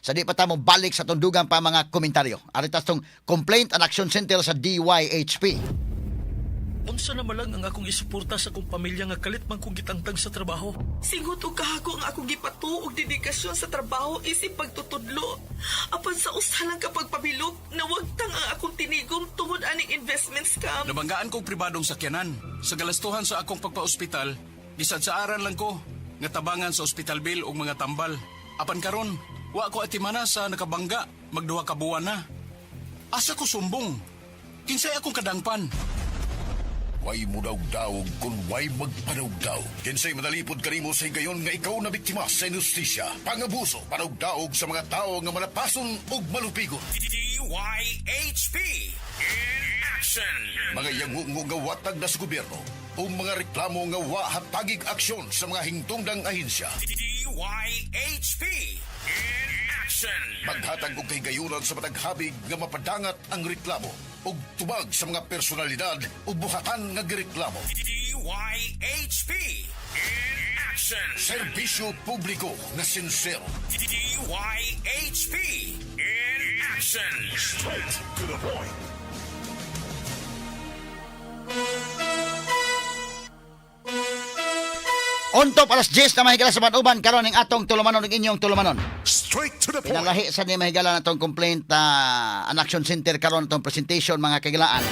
Sa di pa ta mo balik sa tundugan pa mga komentaryo. Aritas tong Complaint and Action Center sa DYHP. Unsa na malang ang akong isuporta sa akong pamilya nga kalit man kong gitangtang sa trabaho. Singot og kahako ang akong gipatuog dedikasyon sa trabaho isip pagtutudlo. Apan sa usalang kapag pabilog, nawagtang ang akong tinigom tungod aning investment scam. Nabanggaan kong pribadong sakyanan. Sa galastuhan sa akong pagpa-ospital, gisadsaaran lang ko nga tabangan sa ospital bill og mga tambal. Apan karon, wa ko atimana sa nakabangga, magduha ka buwan na. Asa ko sumbong? Kinsay akong kadangpan? Way mo daw kung way magpadaog-daog. Kinsay madalipod kanimo sa higayon nga ikaw na biktima sa inustisya, pangabuso, padaog-daog sa mga tao nga malapason ug malupigon. DYHP in action! Mga yangungo nga watag na sa gobyerno o mga reklamo nga wa hatagig aksyon sa mga hingtungdang ahensya. DYHP in action! Maghatag og kahigayunan sa mataghabig nga mapadangat ang reklamo ug tubag sa mga personalidad o buhatan nga gireklamo. DYHP in action! Serbisyo publiko nga sincero. DYHP in action! Straight to the point. Unto alas 10 na mahigala sa Banuban karon ning atong tulumanon ug inyong tulumanon. Straight to the point. Pinalahi sa ni mahigala natong complaint an action center karon atong presentation mga kagilaan.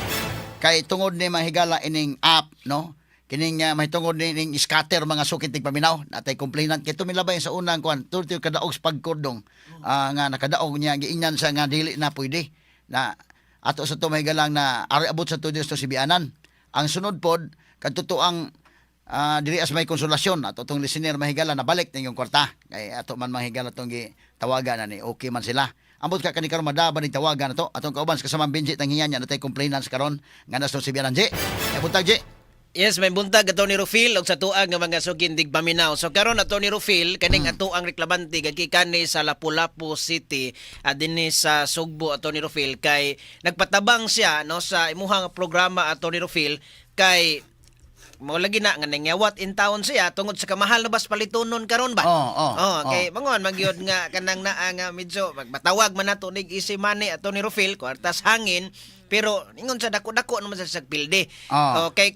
Kay tungod ni mahigala ining app no. Kining mahitungod ni ning scatter mga sukit tig paminaw natay complainant kay tumilabay sa unang kwan turti kadaog sa pagkordong nga nakadaog niya giingnan sa nga dili na pwede na ato sa tumahigalang na ari abot sa studios to Sibianan. Ang sunod pod kadto ang diri as may konsolasyon ato tong listener mahigala na balik ning kwarta kay ato man mahigala tong tawagan na ni okay man sila ambot ka kani karon madaba ning tawagan nato atong kauban sa kasamang Benji tang hiyan natay complainants karon nga nas Sibianan je ay buntag je. Yes, may buntag ato ni Rufil og sa tuag nga mga sugindig paminaw. So karon ato ni Rufil kaning ato ang reklamante gagikani sa Lapu-Lapu City dinhi sa Sugbo ato ni Rufil kay nagpatabang siya no sa imuhang programa ato ni Rufil kay mo lagi na nga nangyawat in town siya tungod sa kamahal na bas palitonon karon ba? Kay mangon magyod nga kanang naa nga medyo magbatawag man nato nig easy money ato ni Rufil kwartas hangin pero ingon sa dako-dako naman sa pilde. Okay,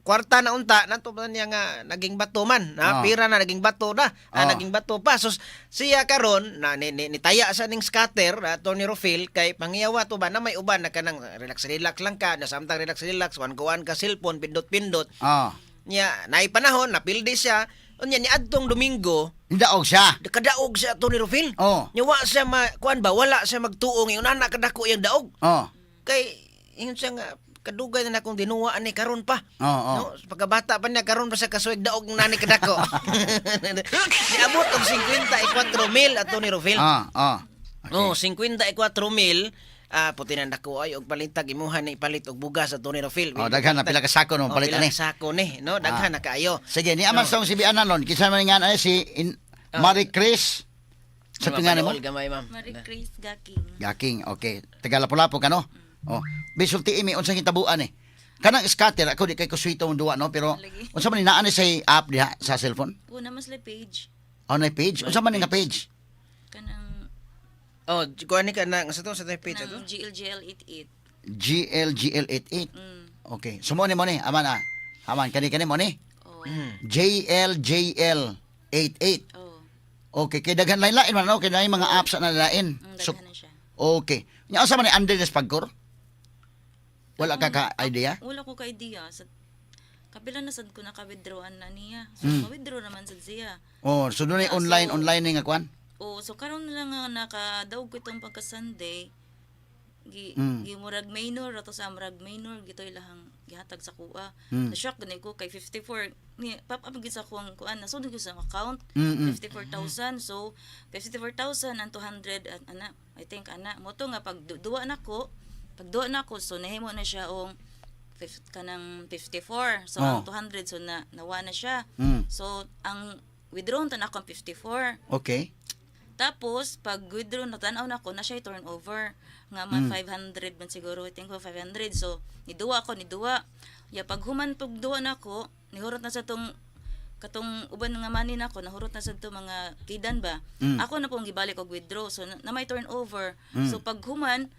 kwarta na unta nato man niya nga naging bato man pira na naging bato na naging bato pa so siya karon na nitaya sa ning scatter Tony Rofil kay pangyawa to ba na may uban na kanang relax lang ka na samtang relax wan ka cellphone pindot niya naay panahon napildi siya unya ni adtong Domingo Daog siya. kadaog siya Tony Rofil nya wa siya kuan ba wala siya magtuong yung anak kadako yang daog kay ingon siya nga kadugay na akong dinuwaan ni karon pa. No, pagkabata pa niya karon pa sa kasuig daog nani kadako. Niabot og 54,000 ato ni Rofil. Okay. 54,000 puti na dako ay og palintag imuhan ni palit og bugas ato ni Rofil. Daghan na pila ka sako no palit ani. Sako ni, no, daghan na kaayo. Sige, ni aman sa Sibianan non kinsa man nga si Marie Chris sa tingan mo? Gamay ma'am. Marie Chris Gaking. Gaking, okay. Taga Lapu-Lapu ka no? Bisulti imi unsang hitabuan kanang scatter ako di kay kuswito mong duwa no pero unsa man inaan sa app diha sa cellphone Una mas la page. na page unsa man nga page Kanang kuan ni ka na sa to sa page ato. GLGL88. GLGL88 okay sumo ni mo ni aman kani mo ni Oh. JLJL88 Oh. okay kay daghan lain man no kay nay mga apps na lain so Daghan na siya. okay nya unsa man ni under this pagkor wala ka idea Wala ko ka idea sa kapila na sad ko naka-withdrawan na niya. So ma-withdraw naman sad siya. so doon online ni nga kwan So karon na lang nga nakadaog ko itong pagka-Sunday. Gimurag minor ato sa murag minor gitoy lahang gihatag sa kuha. Na-shock gani ko kay 54 ni papa gid sa akong kuan nasud ko sa account 54,000 so 54,000 and 200 ana I think ana mo to nga pag duwa nako so nahimo na siya og kanang 54 so ang 200 so nawa na siya so ang withdraw tan ako 54 okay tapos pag withdraw na tanaw na ko na siya turnover nga man 500 man siguro I think ko 500 so niduwa ya pag human pag duwa nako nihurot na sa tong katong uban nga money nako nahurot na sad to mga kidan ba. Ako na pong gibalik og withdraw so na may turnover. So pag human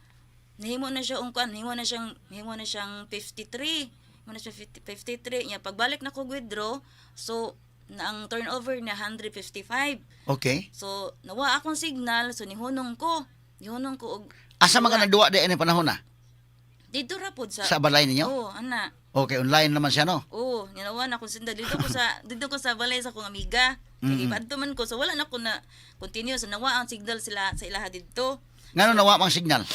nahimo na siya ungkan, nahimo na siyang 53. Mo na siya 53 nya pagbalik na ko withdraw so na ang turnover niya 155. Okay. So nawa akong signal so nihunong ko og Asa mga nagduwa di ini panahon na? dito ra pod Sa balay ninyo? Oo, ana. Okay, online naman siya, no? Oo, ninawan ako sinda dito ko sa balay sa akong amiga. Kay ibadto man ko so wala na ko na continue so nawa ang signal sila sa ilaha didto. Ngano nawa mang signal?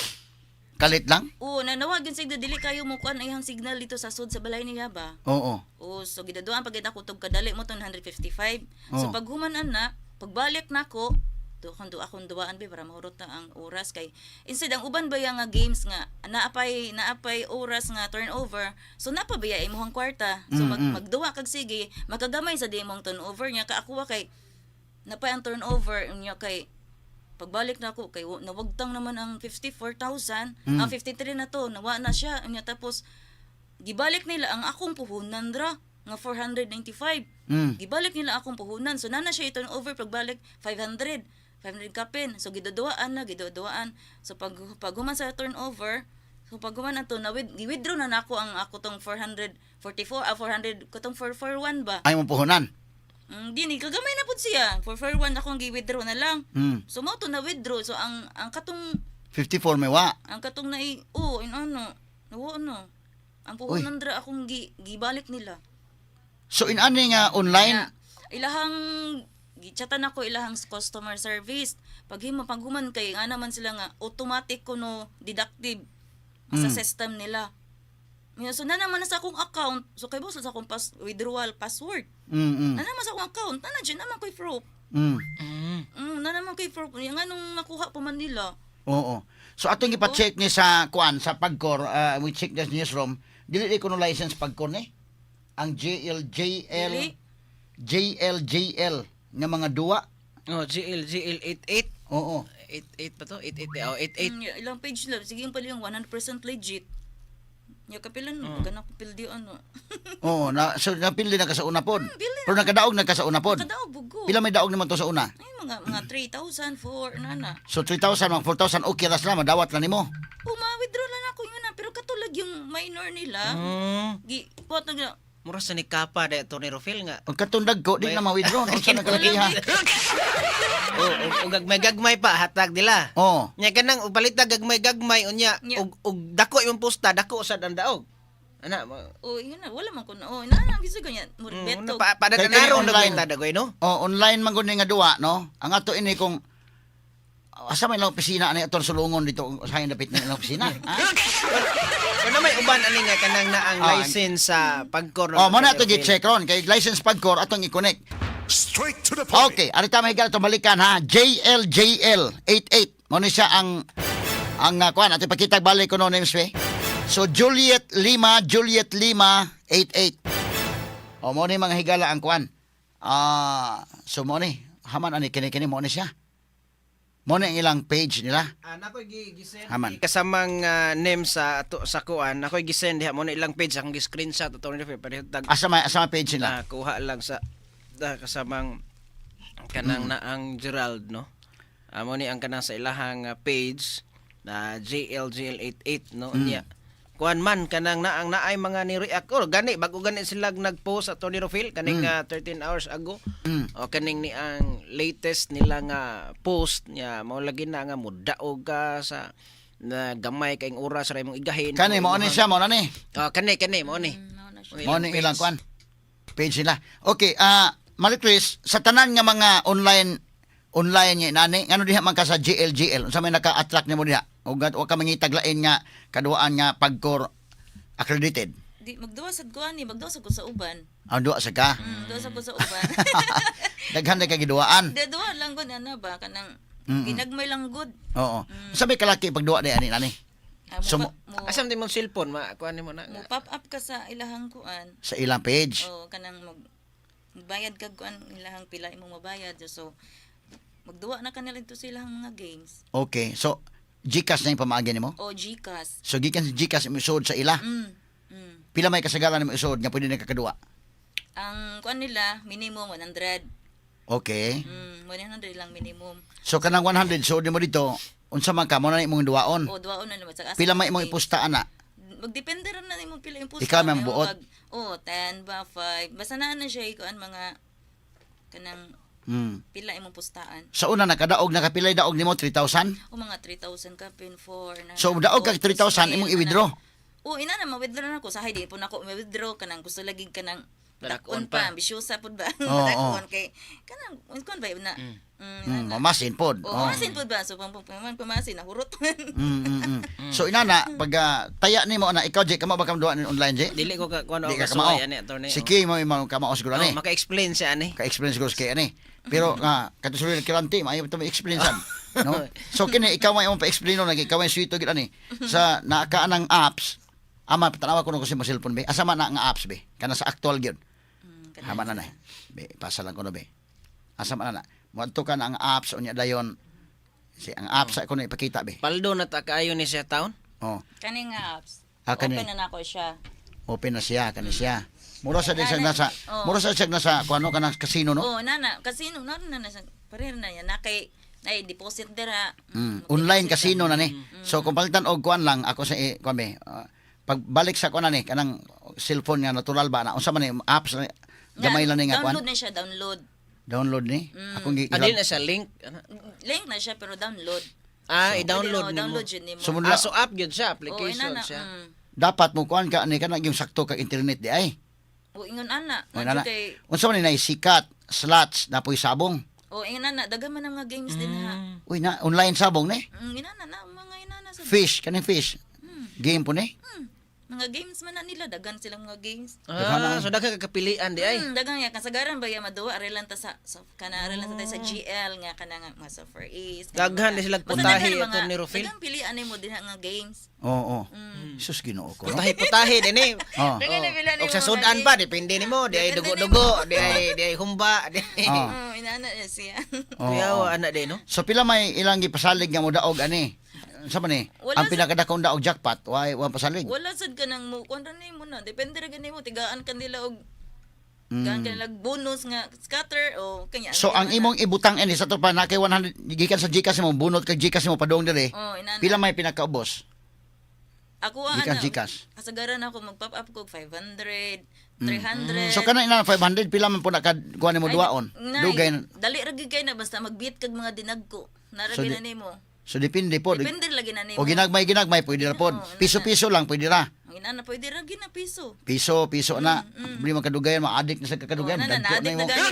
Kalit lang? Oo, nanawa gyud signal dili kayo mo kuan ayang signal dito sa sud sa balay niya ba. Oo. Oo, so gidaduan pag ako tog kadali mo to 155. So Oh. pag human ana, pagbalik nako do akong duwaan ba para mahurot na ang oras kay instead ang uban ba yang nga games nga naapay oras nga turnover so napabaya imong kwarta so magduwa kag sige makagamay sa di imong turnover nya ka ako kay napay ang turnover nya kay pagbalik na ako kay nawagtang naman ang 54,000 ang 53 na to nawa na siya nya tapos gibalik nila ang akong puhunan ra nga 495 gibalik nila akong puhunan so nana siya i-turnover pagbalik 500 kapin. So giduduaan. So pag human sa turnover, so pag human ato na withdraw na nako ang ako tong 444 400 katong 441 ba. Ay mo puhunan. Dini kagamay na pud siya. 441 akong gi-withdraw na lang. Mm. So mo to na withdraw. So ang katong 54 may wa. ang katong na nawo ano. Ang puhunan dra akong gibalik nila. So in ani nga online, Ilahang gichatan ako ilahang customer service pag human kay nga naman sila nga automatic kuno deductive sa system nila. So na naman na sa akong account so kay boss sa akong withdrawal password. Na naman sa akong account na dyan naman ko'y proof. Na naman ko'y proof yung anong nakuha pa man nila. Oo. So atong ipa-check ni sa kuan sa Pagcor, we check this newsroom. Dili ko no license Pagcor ni. Ang Dili? JLJL nga mga duwa. Oh, GL 88. Oo. 88 pa to? 88. Oh, 88. Ilang page lang sige yung pala yung 100% legit. Nya kapilan ganang pildi ano. Oo, so napili na ka sa una pod. pili Pero nakadaog na ka sa una pod. Kadaog bugo. Pila may daog naman to sa una? Ay mga 3,000 for nana. So 3,000 mga 4,000 okay ras na madawat na nimo. Ma-withdraw lang ako yun na pero katulag yung minor nila. Pot na Mura sa ni Kapa da to ni Rofil nga. Pag katundag ko, di na ma-withdraw. Unsa na kalakiha? O gagmay pa hatag nila. Oo. Nya kanang upalita gagmay unya Nya. og dako yung posta dako sa dandaog. Ana yun na wala man ko na. Na bisa ganyan. Beto. pada Kay kanaro na online. kwenta dagoy no. Oh, online man gud ni nga duwa, no? Ang ato ini kung asa may lang opisina ani atong sulungon dito sa dapit na lang opisina. Ha? Ano may uban ani nga kanang na ang license sa Pagcor. Oh, mo na to gi-check ron kay license Pagcor atong i-connect. Straight to the point. Okay, arita mahigal to balikan ha. JLJL 88. Mo ni siya ang kuan ato ipakita balik ko no names we. So Juliet Lima 88. O mo ni mga higala ang kuan. So mo ni haman ani kini mo ni siya. Mo ni ang ilang page nila. Nakoy gisend Haman. kasamang name sa sa kuan. Nakoy gisend diha mo na ilang page akong gi-screenshot ato ni Rofil tag Asa may page nila. kuha lang sa kasamang kanang na ang Gerald no. Amo ni ang kanang sa ilahang page na JLGL88 no niya. Kuan man kanang na ang naay mga ni react or gani bago gani sila nag-post sa Tony Rofil kaning 13 hours ago. O kaning ni ang latest nila nga post niya mao lagi na nga mudaog ka sa na gamay kayong oras ra imong igahin. Kani mo ni siya mo na ni. Kani mo ni. Mo ni ilang kuan. Page nila. Okay, Marie Chris, sa tanan nga mga online nga nani, ngano diha man ka sa GLGL? Unsa may naka-attract nimo diha? O ka mangitag lain nga kaduaan nga Pagcor accredited. Di magduwa sad ko ani, magduwa sad ko sa uban. Duwa sa ka. Duwa sad ko sa uban. Daghan na kagiduaan. Duwa lang gud ana ba kanang ginagmay lang gud. Oo. Unsa may kalaki pag duwa di ani nani? So, Asam din mong cellphone kuan nimo na. mo pop up ka sa ilahang kuan. Sa ilang page. Kanang magbayad kag kuan ilahang pila imong mabayad so magduwa na kanila dito sa ilahang mga games. Okay. So GCash na yung pamaagi nimo? O GCash. So gikan sa GCash mo isod sa ila. Pila may kasagaran nimo isod nga pwede na kakaduwa? Ang kuan nila minimum 100. Okay. 100 lang minimum. So kanang 100 so mo dito unsa man ka mo na imong duwaon. O duwaon na naman sa Pila may imong ipusta ana? Magdepende rin na imong pila yung pusta. Ikaw may buot? 10 ba 5. Basta na siya ikuan mga kanang pila imong pustaan. Sa una nakadaog nakapilay daog nimo 3,000. O mga 3,000 ka pin 4 na. So daog kag 3,000 imong i-withdraw. O ina na ma-withdraw na ko sa hay di po nako ma-withdraw kanang gusto lagi kanang Dakon dakon pa. pa, ambisyosa pud ba? Oo, Dakon kay kanang kuan ba na. Mamasin pod. O masin pud ba so pamasin na hurot. So inana pag taya nimo na ikaw Jay kamo ba kam duwa online Jay? Dili ko ka kuno Di ka kasuway kamao. ani attorney. Sige mo imong kamao siguro ani. Maka-explain siya ani. Ka-experience ko kay ani. Pero nga katusulod ng kiranti maayo to experience no? So kini ikaw may imong pa-explain no ikaw may suito gid ani sa nakaan ng apps. Ama tanawa ko no kasi mo cellphone be. Asa man na nga apps be? Kana sa actual gyud. Hama na na. Be pasa lang ko no be. Asa man na. Moadto ka na ang apps unya dayon. Si ang apps ako na ipakita be. Paldo na ta kaayo ni siya taon. Oh, Kaning apps. Ah, kani. Open na nako siya. open na siya kani siya. Mura sa din siya nasa Oh. mura sa siya nasa kuno kanang casino no. Oh, nana, casino na siya. Pareho na yan. Na kay deposit dira. Online casino na ni. So kung palitan og kuan lang ako sa kuan be. Pagbalik sa kuan na ni kanang cellphone nga natural ba na unsa man ni apps na gamay lang ni nga kuan. Download na siya, download. Download ni. Akong Adin na siya link. Ana? Link na siya pero download. I-download Pwede, nimo. download yun nimo. So, So app gyud siya, application inana, siya. dapat mo kuan ka ni kanang yung sakto kag internet di ay. O ingon ana. Mo Nandiyo na. kay Unsa man ni sikat, slots na puy sabong. o ingon ana, dagan man ang mga games din ha. Uy na online sabong ni. Inana na mga inana sa Fish kaning fish. Game po ni. mga games man na nila, dagan silang mga games. So daghan ka kapilian di ay. Dagang ya kasagaran ba ya maduwa arelan ta sa kana arelan ta sa GL nga kana nga mga Software Ace. Daghan na sila putahe ato ni Rufil. Dagang pilian nimo din nga games. Oo. Sus Ginoo ko. No? Putahe dinhi. Oh. Dagan na pilian nimo. Og sa sudan pa depende nimo, di ay dugo-dugo, di ay humba, di ay. Oh. Inana niya siya. Kuyaw ana di no. So pila may ilang gipasalig nga mo daog ani? Sa man ni? Wala Ang pinakadakong daog jackpot, why pasalig? Wala sad ka nang mo kuan ra nimo na. Depende ra gani mo tigaan kan nila og gaan kanila bonus nga scatter o kanya. So ang imong ibutang ini sa to pa na kay 100 gikan sa GCash mo bunot kag GCash mo padong dire. Oh, inana. Pila may pinakaubos? Ako Gikan ana. Gcash. Kasagaran ako mag-pop up ko 500, 300. So kana ina 500 pila man po na kuan nimo duwaon. Dugay na. Dali ra gyud kay na basta magbit kag mga dinagko. Nara So, gyud na nimo. So depende po. Depende lagi na nimo. O ginagmay pwede ra pod. Piso-piso lang pwede ra. Ang inana pwede ra gyud na piso. Piso na. Bili man kadugayan, ma-addict na sa kakadugayan. Ana na Dagko adik na imo. gani.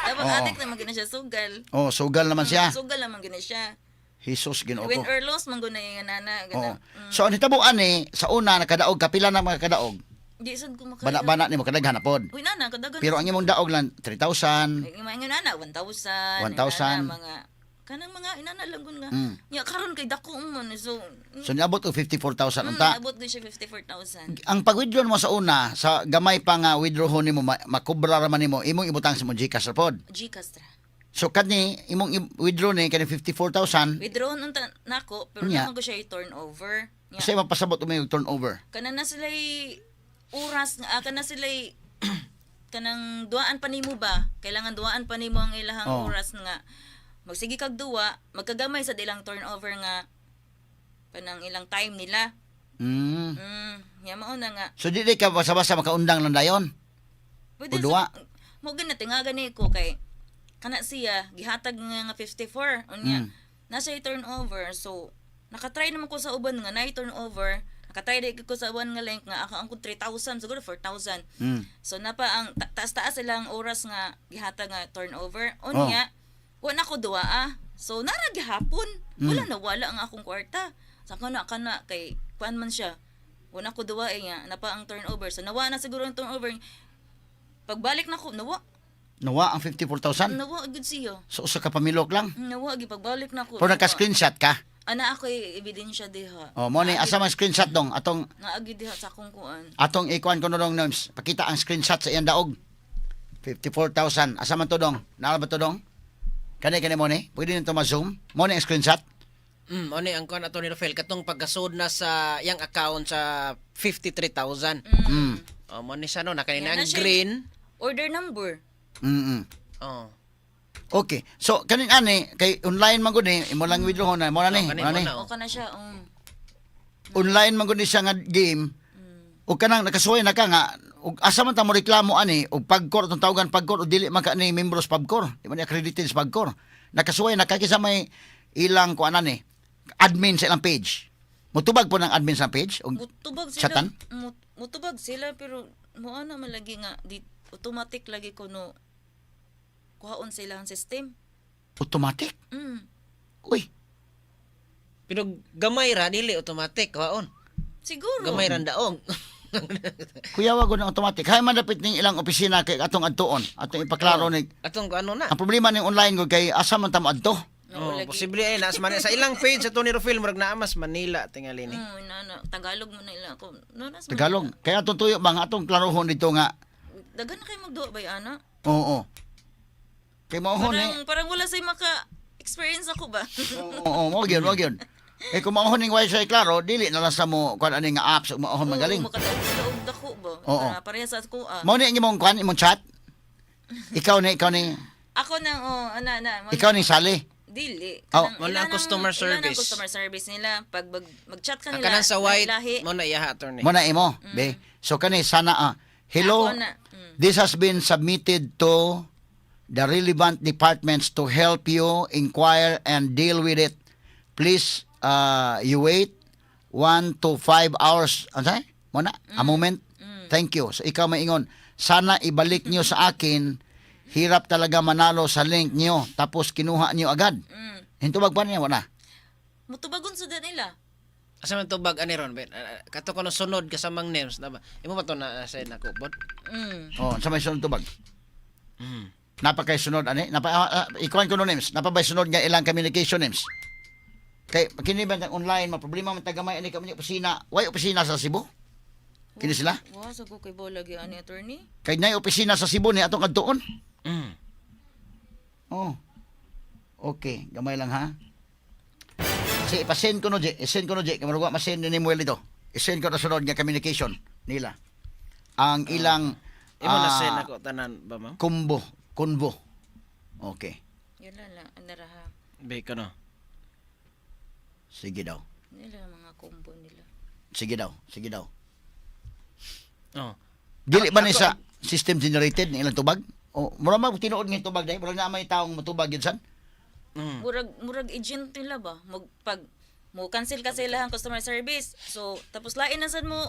Dapat adik naman gina siya sugal. Oh, sugal naman siya. Sugal naman gina siya. Jesus Ginoo Win ko. or loss man guna yung nana Oo. gana. So ang hitabuan ni sa una nakadaog kapila na mga kadaog. Di sad ko makaya. Bana-bana nimo kadaghan na pod. Uy nana kadagan. Pero ang imong daog lang 3,000. yung mga nana 1,000. 1,000. inana, mga kanang mga inana lang gun nga. Mm. Nya karon kay dako man so. So niabot og 54,000 unta. Abot din siya 54,000. Ang pag-withdraw mo sa una, sa gamay pa nga withdraw nimo makubra ra man nimo imong ibutang sa imong GCash ra pod. Gcash ra. So kani imong withdraw ni kani 54,000. Withdraw unta nako pero Nya. naman ko siya i-turnover. Nya. Kasi mapasabot mo yung turnover. Kana na sila oras nga kana sila kanang duaan pa nimo ba? Kailangan duaan pa nimo ang ilahang Oh. oras nga magsige kag duwa, magkagamay sa ilang turnover nga panang ilang time nila. Ya mao na nga. So di ka basa-basa makaundang lang dayon. O Pwede duwa. Mo gina tingagan ni ko kay kana siya gihatag nga 54 unya. Nasa turnover so nakatry naman ko sa uban nga na turnover. Nakatry di ko sa uban nga link nga ako ang 3,000 siguro 4,000. So napa ang taas-taas silang oras nga gihatag nga turnover. Unya wala ko duwa So nara gihapon. Wala na wala ang akong kwarta. Sa kana kay kuan man siya. Wala ko duwa nga napa ang turnover. So nawa na siguro ang turnover. Pagbalik na ko nawa Nawa ang 54,000. nawa gud siya. So usa ka pamilok lang. Nawa gi pagbalik na ko. Pero naka-screenshot ka. Ana ako ebidensya diha. Oh, mo ni asa man screenshot dong atong Naagi diha sa akong kuan. ikuan ko no dong Noms. Pakita ang screenshot sa iyang daog. 54,000. Asa man to dong? Naala ba to dong? Kani mo ni? Pwede nito ma-zoom. Mo ni ang screenshot. Oni ang kuan ato ni Rafael katong pagkasud na sa yang account sa 53,000. Oh, mo ni sa no, nakanina Yan na ang siya. green. Order number. Mm. Oh. Okay. So kaning ani kay online man gud ni imo lang withdraw na mo na ni. kani Mo na ni. mo na. O ka na siya. Online man gud ni siya nga game. Ug kanang nakasuway na ka nga ug asa man ta mo reklamo ani ug pagkor tong tawagan pagkor ug dili man ka ni membro sa pagkor. Di man ni accredited sa pagkor. Nakasuway na ka kisa may ilang kuanan ni admin sa ilang page. Mutubag po ng admin sa page ug Mutubag sila. Chatan? Mutubag sila pero mo ana man lagi nga di automatic lagi kuno kuhaon sila ang system. automatic. Mm. Uy, Pero gamay ra dili automatic waon. Siguro. Gamay ra daog. kuyawa gud ng automatic. Hay man dapit ning ilang opisina kay atong adtuon, atong ipaklaro ni. Atong ano na. Ang problema ning online gud kay asa man ta moadto. Oh, posible ay nas man sa ilang page sa Tony Rufil murag naa mas Manila tingali ni. Na, Tagalog mo na ila ako. Nanas mo Tagalog. Kaya atong tuyo mga atong klarohon dito nga. Dagan na kayo magduwa ba ana? Oo. Kay mauhon ni. Parang wala say maka experience ako ba? Oo, mo gyud. Eh kung mauhon ning wifi klaro, dili na lang sa mo kuan ani nga apps ug mauhon magaling. Makadaog dako ba? Oo. Parehas sa ako Mao ni imong kuan imong chat. Ikaw ni Ako nang ana. ikaw ni Sally. Dili. Oh, wala ang customer Ilan ang service. customer service nila. Pag mag-chat ka Ang nila. kanan sa white lahi. mo na iya attorney. Mo na imo, be. So kani sana hello. Ako na. This has been submitted to the relevant departments to help you inquire and deal with it. Please, you wait 1 to 5 hours. Ano say? Muna, a moment. Thank you. So ikaw maingon, sana ibalik nyo sa akin. Hirap talaga manalo sa link nyo. Tapos kinuha nyo agad. Hintubag pa niya, wala. Mutubagon sa nila. Asa man tubag ani ron ben? Kato ko no sunod kasamang names na ba? Imo ba to na say nako bot? Oh, sa may sunod tubag. Napakay sunod ani? Ikuan ko no names. Napabay sunod nga ilang communication names. Kay kini ba ang online problema man tagamay ani kami opisina. Way opisina sa Cebu? Kini sila? Wow, sa ko kay bola gi ani attorney. Kay nay opisina sa Cebu ni atong adtuon. Mm. Oh. Okay, gamay lang ha. Si ipasend ko no je, isend ko no je, kamaro wa masend ni Muel dito. Isend ko na sunod nga communication nila. Ang ilang Imo na say nako tanan ba ma'am? Kunbo. Okay. Yun lang anaraha. Be ko no. Sige daw. Nila mga combo nila. Sige daw. Oh. Dili ba ni sa system generated ng ilang tubag? O mura mag tinuod nga tubag dai, mura na may taong matubag yun san. Mm. Murag agent nila ba? Pag mo cancel ka sila ang customer service. So tapos lain na sad mo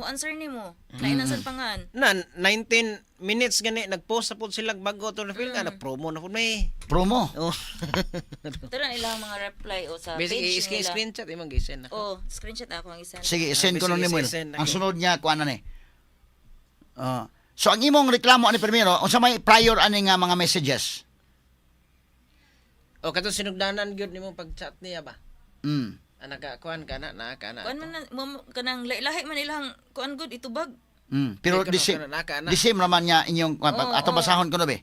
answer nimo. Lain na sad pangan. Na 19 minutes gani nagpost sa pud sila bago to Rufil nga nag-promo na pud may. Promo. Oh. Tara ilang mga reply o sa Basic page nila. screenshot imong gisend ako. Oh, screenshot ako ang isa. Sige, isend ko sige, no ni Muel. isend, Ang okay. sunod niya kuan na ni. So ang imong reklamo ani primero, unsa may prior ani nga mga messages? O kato sinugdanan gyud nimo pag-chat niya ba? Mm. Nakakuan ka na Kuan man na kanang lahi man ilang kuan good itubag. Pero Ikaw the na, same, kana, naka, the same naman niya inyong ato basahon ko no be.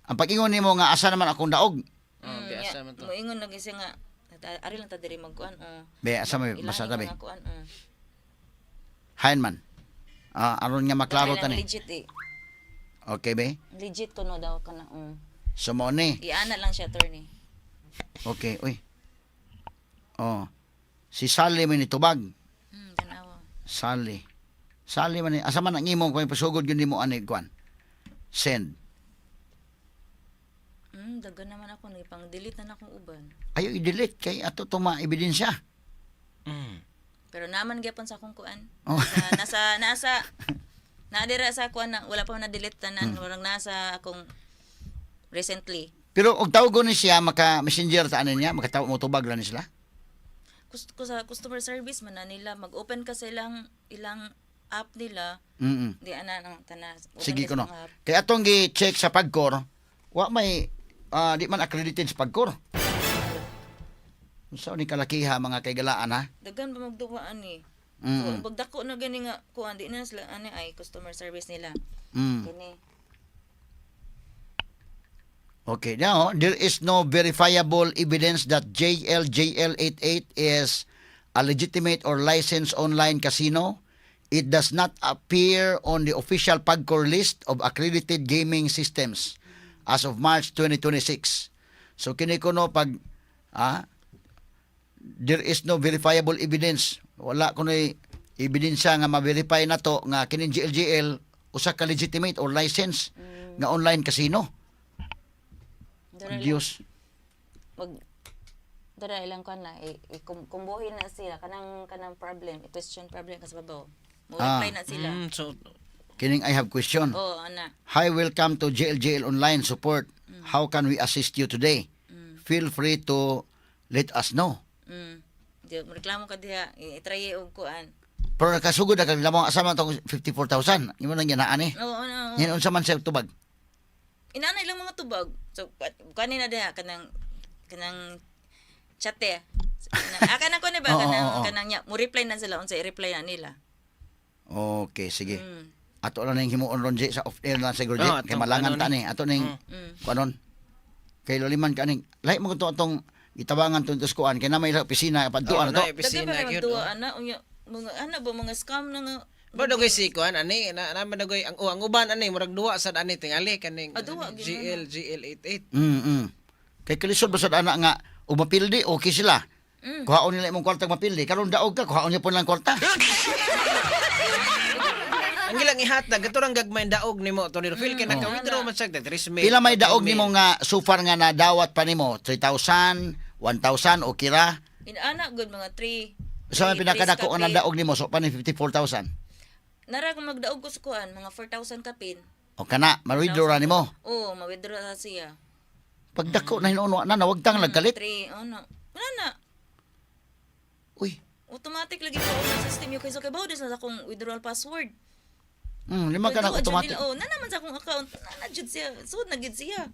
Ang pag-ingon nimo nga asa naman akong daog. Oh, biasa man to. Moingon lagi siya nga ari lang ta diri magkuan. Be asa may Ilahi basa tabi. mga kuan. Hain man. Aron nga maklaro ta ni. Legit eh. Okay be? Legit ko no daw kana. So mo ni. Iana lang siya attorney. Okay, uy. Oh. Si Sally man itubag. Tanawa. Sally man ni asa man ang imong kung pasugod gyud nimo ani kwan. Send. Dagan naman ako ni pang delete na akong uban. Ayo i-delete kay ato to ebidensya. Mm. Pero naman gyapon sa akong kuan. Oh. Nasa naadira sa kuan na wala pa na delete tanan, warang nasa akong recently. Pero og tawgon ni siya maka messenger ta ani niya, makatawag mo tubag ra ni sila. Gusto ko sa customer service man na nila mag-open ka sa ilang app nila. Di ana nang tanas. Sige ko no. Kay atong gi-check sa Pagcor, wa may di man accredited sa Pagcor. Unsa ni kalakiha mga kaygalaan ha? Dagan pa magduwaan ni. So pagdako na gani nga kuan di na sila ani ay customer service nila. Kini. Okay, now there is no verifiable evidence that JL88 is a legitimate or licensed online casino. it does not appear on the official PAGCOR list of accredited gaming systems as of March 2026. So kini kuno pag there is no verifiable evidence. Wala kuno ebidensya nga ma-verify na to nga kining GLGL usa ka legitimate or license nga online casino. Dara lang- Diyos. Dara ilang kan na kumbuhin na sila kanang problem, question problem kasi babaw. Mo reply na sila. So Kining I have question. Oh, ana. Hi, welcome to GLGL Online Support. How can we assist you today? Feel free to let us know. Di mo reklamo ka diha, i-try og kuan. Pero kasugod na kang lamang asama tong 54,000. Imo nang yanaan eh. Oo, ano. Yan unsa man sa tubag. Inanay lang mga tubag. So kanina diha kanang chat eh. Kanang ko ba Oo, kanang oo. kanang nya mo reply na sila unsa i-reply na nila. Okay, sige. Mm. Ato lang ning himuon ron sa off air na siguro Oo, kay atong malangan ano ta ni. ni. Ato ning kuanon. Kay loliman ka ning lahi mo to atong itabangan tuntos kuan kay na may opisina padtuan na ato. opisina Daga ba gyud. magduwa ana unya mga ana ba mga scam na nga. Ba dagoy si kuan ani na dagoy ang uban ani murag duwa sad ani tingali kaning Duwa, gid GL88. Kay kalisod ba sad ana nga ug mapildi okay sila. Kuhaon nila imong kwarta mapildi karon daog ka kuhaon niya pon lang kwarta. Ang gilang ihatag gato rang gagmay daog nimo Tony Rufil kay naka-withdraw man sad 3 Pila may daog nimo nga so far nga nadawat pa nimo 3,000, 1,000 o kira. Inana good mga 3. Sa may pinakadako nga nadaog nimo so pa ni 54,000. Nara kung magdaog ko sa kuan mga 4,000 kapin. O kana ma-withdraw ra nimo. Oo, ma-withdraw na siya. Pagdako na hinuno na wagtang nagkalit. 3 ano. Wala na. Uy, Automatic lagi po sa system yung kaysa kay Baudes na sa akong withdrawal password. lima ka na automatic. Oh, na naman sa akong account. Na jud siya. So nagid siya.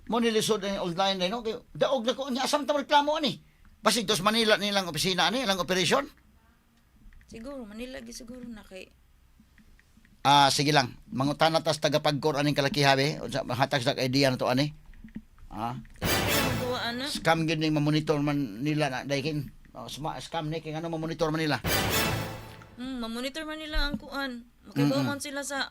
Mo nilisod ang online na no. Kay daog na ko nya asam ta reklamo ani. Basig dos Manila nilang opisina ani, ilang operasyon. Siguro Manila gi siguro na kay. Sige lang. Mangutana tas taga-pagkor aning kalakihabe. Unsa hatag sa idea na to ani. Magduwa ana. Scam gyud ning mamonitor man nila na daykin. Scam ni kay ano mamonitor man nila. Ma-monitor man nila ang kuan. Makibaw man sila sa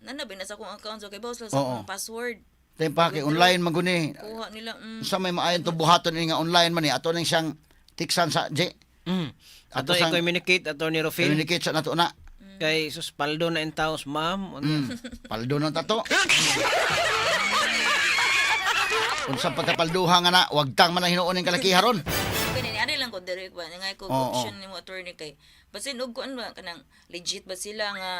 nanabay na sa akong account so kay bawas sila sa Oo. akong password. Tay pa kay online man guni. Kuha nila. Sa may maayon to buhaton ni nga online man ni ato ning siyang tiksan sa J. Ato sang i-communicate Tony Rufil communicate sa nato na. kay suspaldo na in taos ma'am. Paldo ng tato. Unsa pagkapalduha nga na, wagtang man ang hinuon ning kalakiharon. Kani ani lang ko direct ba nga ko Oo. option nimo attorney kay basin og kuan ba kanang legit ba sila nga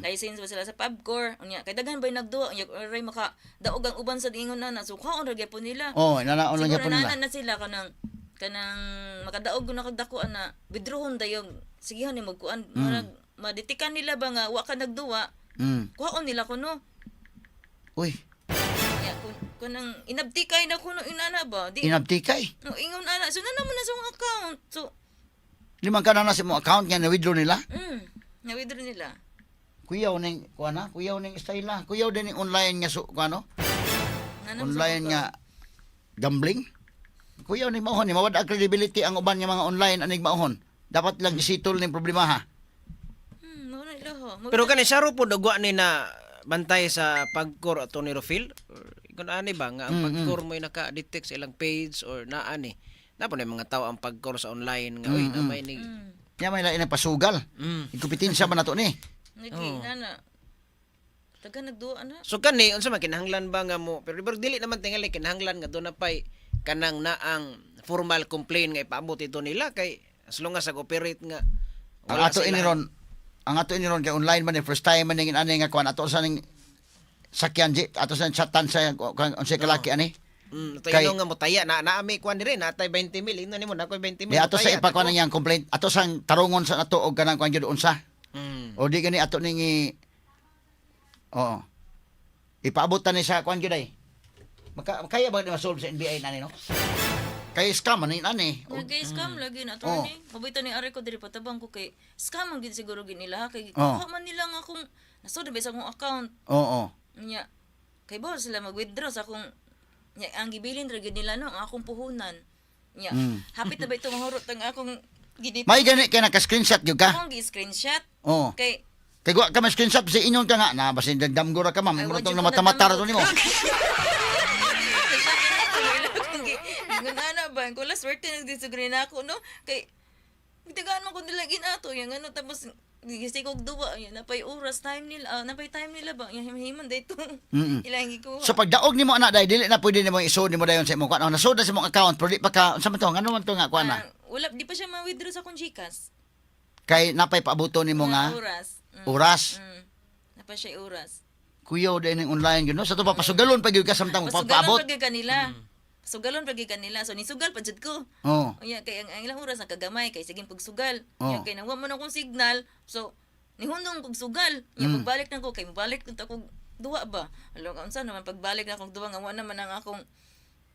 license ba sila sa PAGCOR unya kay daghan ba nagduwa unya ray maka daog ang uban sa ingon na so kaon ra gyapon nila. Nanaon lang Siguro gyapon nila. na sila kanang makadaog na kagdakuan na withdrawon dayong sigihan ni magkuan marag maditikan nila ba nga wa ka nagduwa kuhaon nila kuno Uy, ya kunang inabtikay na kuno inana ba di inabtikay. no ingon ana so na naman na sa akong account so Limang ka na sa mo account nga na-withdraw nila. na-withdraw nila Kuyaw ning kuana, kuyaw ning style na. Kuyaw din ning online nga kuano, Nanam sa online account. nga gambling. Kuyaw ning maohon ni mawad ang credibility ang uban nga mga online anig maohon. Dapat lang isitol ning problema ha. Mao na ila ho. Pero kani saro po dagwa ni na bantay sa pagkor Tony Rufil. Kun ani ba nga ang pagkor mo naka-detect sa ilang page or naa ni. Napo na mga tao ang pagkor sa online nga oy na may ni. Nya may lain ang pasugal. Ikumpetensya ba nato ni? Nana. Taga nagduwa na. So kani unsa man kinahanglan ba nga mo pero dili naman tingali kinahanglan nga do na pay kanang naang formal complaint nga ipaabot ito nila kay as long as operate nga Ang ato iniron, kay online man first time man ning ani nga kuan ato sa ning sakyan di ato sa chatan sa unsay kalaki ani. Kay nga mo taya na naami kuan dire natay 20 mil ino nimo na ko 20 mil. Di ato sa ipakuan niyang complaint ato sang tarungon sa ato og kanang kuan gyud unsa. O di gani ato ning ipaabot ta ni sa kuan gyud ay. Kaya ba ni ma-solve sa NBI nani no? Kay scam man ani. Nag-scam lagi na attorney. Mabita ni ari ko diri patabang ko kay scam ang gid siguro gid nila kay kuha man nila nga akong nasod ba sa akong account. Oo. Nya kay ba sila mag-withdraw sa akong nya ang gibilin ra gid nila no ang akong puhunan. Nya hapit na ba ito mahurot ang akong Ginito. May gani kay naka-screenshot gyud ka. Akong gi-screenshot. Oh. Kay Kay wa ka ma-screenshot si inyon ka nga na basin damgura ka ma'am. Ay, Mura wa tong jud ko mata-mata nadamgo. to nimo. Nga ba, kung last swerte nagdisugri na ako, no? Kay, bitagaan mo kung nilagin ato, yung ano, tapos, gisi kong duwa, yan, napay oras, time nila, napay time nila ba? Yung himan dito, ilang ko. So pagdaog nimo ana dai dili na pwede nimo isod nimo dayon sa imong kuan. Nasod na sa imong account pero di pa ka unsa man to? Ano man to nga kuan na? Wala, di pa siya ma-withdraw sa akong Gcash. Kay napay paabuto nimo nga Oras. oras. Napa siya oras. Kuyaw din ning online gyud no. Sa to pa pasugalon pa gyud ka samtang Pasugalon papaabot. pag kanila. Pasugalon pag kanila. So, nisugal pa jud ko. Oh. O yan, kaya ang ilang oras nakagamay, kay sige pagsugal. Oh. Yan, kay nawa mo na akong signal. So, nihundong pagsugal. Yan, pagbalik na ko, kay mabalik kung akong duwa ba? Alam ka, unsa naman, pagbalik na akong duwa, nga wala naman ang akong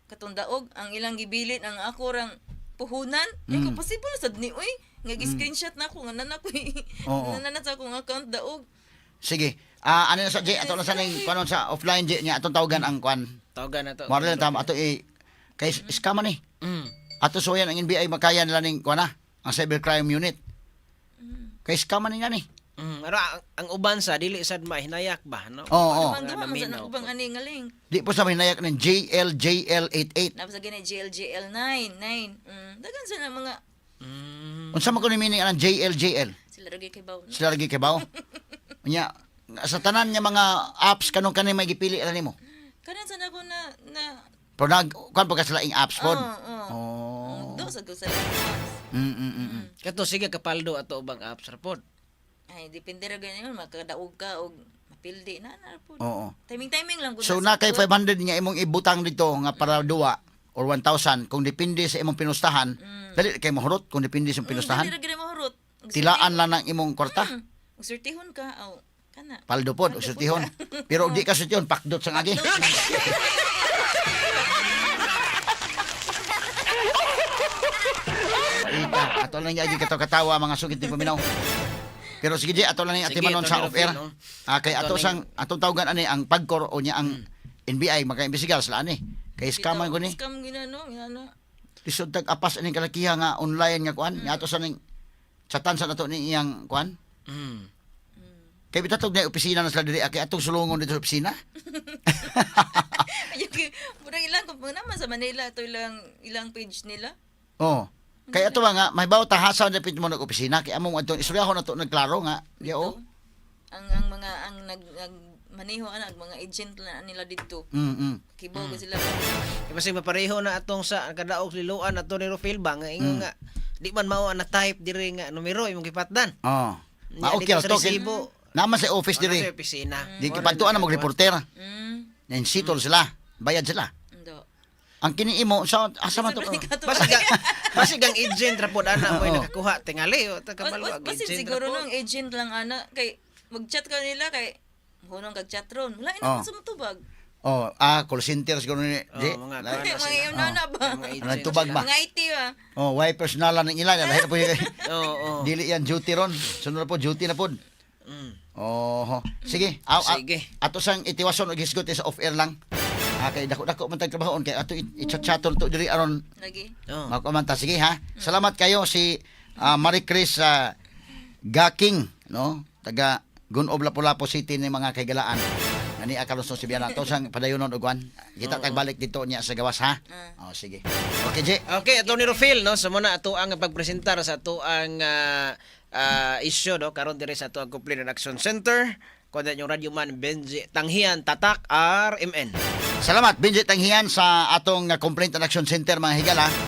katundaog, ang ilang gibilit, ang ako rang puhunan. Yan, kung possible na sad ni, uy. Nga gi-screenshot na ako, nga nanak ko, Oo. nanan sa akong account daog. Sige. Ano na sa J ato na sa ning kuan sa offline J niya atong tawagan ang kuan. Tawagan na to. Mara lang tama ato kay scam man Ato suyan ang NBI makaya nila ning kuan na ang cybercrime unit. Kay scam man niya ni. Pero ang uban sa dili sad mahinayak ba, no? Oo. Ang duwa, Wala man sa naminaw. nakubang ani nga link. Di po sa hinayak ng JLJL88. Napasa gina JLJL9, 9. Dagan sa na mga, Unsa man ko ni meaning ang JLJL? sila ragi kay bawo. Sila lagi kay bawo. Nya sa tanan nga mga apps kanong kanay may gipili ala nimo. Kanan sa nako na Pero nag kuan pa ka sila ing apps pod. Oo. Oh. Do sa gusto. Kato sige kapaldo ato ubang apps rapod. Ay, depende ra ganyan makadaog ka og mapildi na po. Oo. Timing lang gud. So na kay 500 nga imong ibutang dito nga para duwa or 1,000 kung depende sa imong pinustahan. Dali kay mahurot kung depende sa imong pinustahan. Dili ra gyud mahurot. Tilaan lang ng imong kwarta. Ug sortihon ka aw kana. Paldo pod, usutihon. Pero di ka sutihon, pakdot sa ngagi. Ika, ato lang niya katawa mga sugid ni paminaw. Pero sige, ato lang niya Sige, atimanon Tony sa off-air. Rufil, no? Kay ato sang atong tawagan ani ang pagkor o niya ang NBI maka-imbestigar sila ani. Kay scaman ko ni. Scam ginano, ginano. Lisod tag apas ani kalakiha nga online nga kuan. Nga ato sa ning chatan sa nato ni iyang kuan. Kay bitatog na opisina na sila diri kay atong sulungon dito sa opisina. Ayun kay murag ilang kung naman sa Manila to ilang page nila. Oh. Kay ato ba nga may bawo tahasan na pit mo nag opisina kay among adto istoryahon nato nagklaro nga. Di o. Ang mga ang nag maneho ana ang mga agent na nila dito. Kibaw ko sila. Kasi mapareho na atong sa kadaog liluan ato ni Rufil ba nga ingon nga di man mao na type diri nga numero imong gipatdan. Oh. Nya, Okay, dito sa to resibo. naman sa office Ano sa diri. opisina. Di kipadtuan na mag-reporter. Nen sitol sila. Bayad sila. Ndo. Ang kiniimo sa asa man to? Basig ang agent rapod ana mo Oo. nakakuha tingali o kabalo ang Basin agent. siguro rapod. nung agent lang ana kay mag-chat ka nila kay hunong kag-chat ron. Wala Oh. ina sa mutubag. Oh, call center siguro ni. Di. mga Lahi- kuwan. Mga yung nana ba? Mga agent Ano, tubag sila. ba? Mga IT ba? Oh, why personalan ng ilan? Lahi na po yun. Oo. Dili yan duty ron. Sunod na po duty na po. Oh, sige. Sige. Ato sang itiwason og hisgot sa off air lang. Kay dako-dako man tag trabahoon kay ato i-chat-chaton to diri aron Lagi. Oo. magkomanta. Sige ha. Salamat kayo si Marie Chris Gaking, no? Taga Gunob Lapu-Lapu City ni mga kaigalaan. Ani akalos si Biana to sang padayonon ugwan. Kita tag balik dito niya sa gawas ha. Oh, sige. Okay, J. Okay, ato ni Rufil no, sa muna ato ang pagpresentar sa ato ang issue no karon diri sa ato ang Complaint and Action Center. Kundi yung Radio Man Benji Tanghian Tatak RMN. Salamat Benji Tanghian sa atong Complaint and Action Center mga higala.